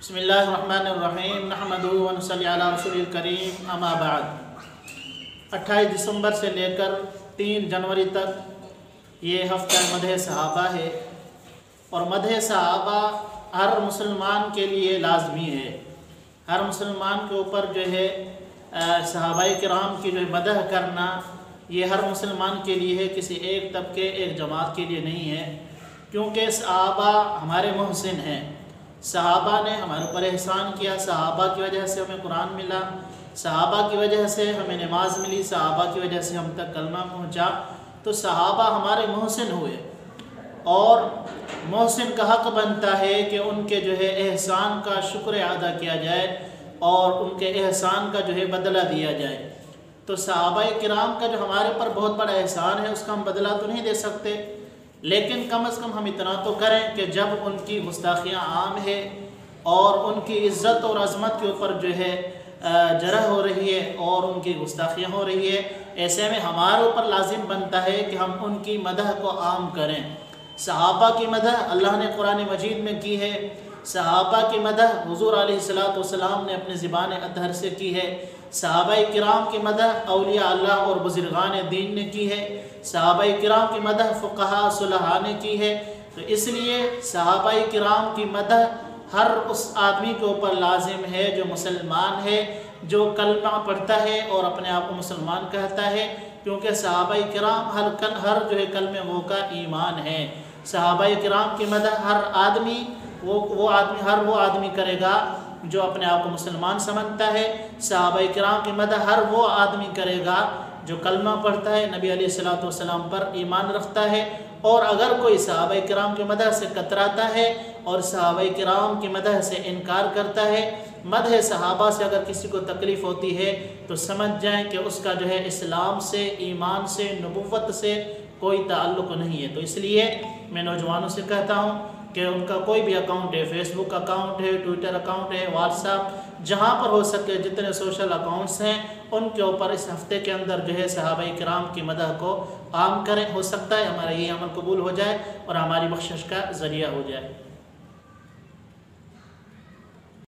بسم اللہ الرحمن الرحیم نحمدہ و نصلی علی رسول الکریم اما بعد 28 دسمبر سے لے کر 3 جنوری تک یہ ہفتہ مدح صحابہ ہے، اور مدح صحابہ ہر مسلمان کے لیے لازمی ہے۔ ہر مسلمان کے اوپر جو ہے صحابہ کرام کی جو مدح کرنا یہ ہر مسلمان کے لیے ہے، کسی ایک طبقے ایک جماعت کے لیے نہیں ہے، کیونکہ صحابہ ہمارے محسن ہیں۔ صحابہ نے ہمارے اوپر احسان کیا، صحابہ کی وجہ سے ہمیں قرآن ملا، صحابہ کی وجہ سے ہمیں نماز ملی، صحابہ کی وجہ سے ہم تک کلمہ پہنچا، تو صحابہ ہمارے محسن ہوئے، اور محسن کا حق بنتا ہے کہ ان کے جو ہے احسان کا شکر ادا کیا جائے اور ان کے احسان کا جو ہے بدلہ دیا جائے۔ تو صحابہ کرام کا جو ہمارے اوپر بہت بڑا احسان ہے، اس کا ہم بدلہ تو نہیں دے سکتے، لیکن کم از کم ہم اتنا تو کریں کہ جب ان کی گستاخیاں عام ہے اور ان کی عزت اور عظمت کے اوپر جو ہے جرح ہو رہی ہے اور ان کی گستاخیاں ہو رہی ہے، ایسے میں ہمارے اوپر لازم بنتا ہے کہ ہم ان کی مدح کو عام کریں۔ صحابہ کی مدح اللہ نے قرآن مجید میں کی ہے، صحابہ کی مدح حضور علیہ السلام نے اپنی زبان اطہر سے کی ہے، صحابہ کرام کی مدح اولیاء اللہ اور بزرگان دین نے کی ہے، صحابہ کرام کی مدح فقہاء صلحاء نے کی ہے۔ تو اس لیے صحابہ کرام کی مدح ہر اس آدمی کے اوپر لازم ہے جو مسلمان ہے، جو کلمہ پڑھتا ہے اور اپنے آپ کو مسلمان کہتا ہے، کیونکہ صحابہ کرام ہر جو ہے کلمہ وہ کا ایمان ہے۔ صحابہ کرام کی مدح ہر آدمی کرے گا جو اپنے آپ کو مسلمان سمجھتا ہے، صحابہ کرام کی مدح ہر وہ آدمی کرے گا جو کلمہ پڑھتا ہے، نبی علیہ السلام پر ایمان رکھتا ہے۔ اور اگر کوئی صحابہ کرام کی مدح سے کتراتا ہے اور صحابہ کرام کی مدح سے انکار کرتا ہے، مدح صحابہ سے اگر کسی کو تکلیف ہوتی ہے تو سمجھ جائیں کہ اس کا جو ہے اسلام سے، ایمان سے، نبوت سے کوئی تعلق نہیں ہے۔ تو اس لیے میں نوجوانوں سے کہتا ہوں کہ ان کا کوئی بھی اکاؤنٹ ہے، فیس بک اکاؤنٹ ہے، ٹویٹر اکاؤنٹ ہے، واٹس ایپ، جہاں پر ہو سکے جتنے سوشل اکاؤنٹس ہیں ان کے اوپر اس ہفتے کے اندر جو ہے صحابہ کرام کی مدح کو عام کریں۔ ہو سکتا ہے ہمارا یہ عمل قبول ہو جائے اور ہماری بخشش کا ذریعہ ہو جائے۔